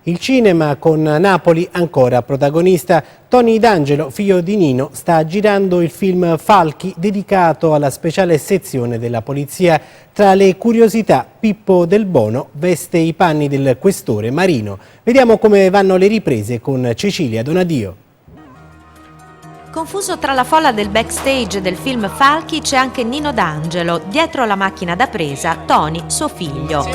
Il cinema con Napoli ancora protagonista. Tony D'Angelo, figlio di Nino, sta girando il film Falchi dedicato alla speciale sezione della polizia. Tra le curiosità, Pippo Del Bono veste i panni del questore Marino. Vediamo come vanno le riprese con Cecilia Donadio. Confuso tra la folla del backstage del film Falchi c'è anche Nino D'Angelo, dietro la macchina da presa Tony, suo figlio.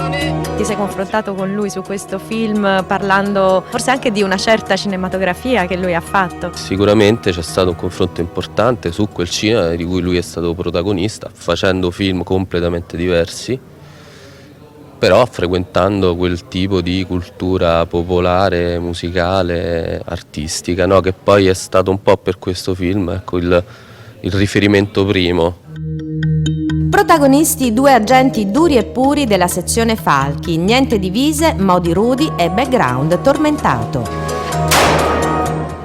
Ti sei confrontato con lui su questo film parlando forse anche di una certa cinematografia che lui ha fatto? Sicuramente c'è stato un confronto importante su quel cinema di cui lui è stato protagonista, facendo film completamente diversi, però frequentando quel tipo di cultura popolare, musicale, artistica, no? Che poi è stato un po' per questo film, ecco, il riferimento primo. Protagonisti due agenti duri e puri della sezione Falchi, niente divise, modi rudi e background tormentato.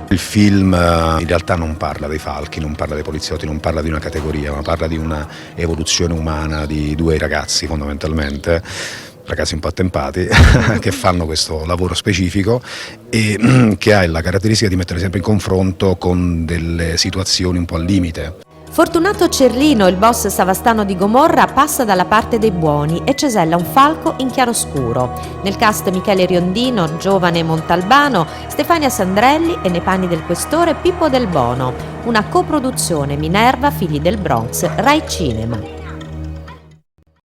Il film in realtà non parla dei falchi, non parla dei poliziotti, non parla di una categoria, ma parla di una evoluzione umana di due ragazzi fondamentalmente, ragazzi un po' attempati, che fanno questo lavoro specifico e che ha la caratteristica di mettere sempre in confronto con delle situazioni un po' al limite. Fortunato Cerlino, il boss savastano di Gomorra, passa dalla parte dei buoni e cesella un falco in chiaroscuro. Nel cast Michele Riondino, giovane Montalbano, Stefania Sandrelli e nei panni del questore Pippo Del Bono. Una coproduzione Minerva, Figli del Bronx, Rai Cinema.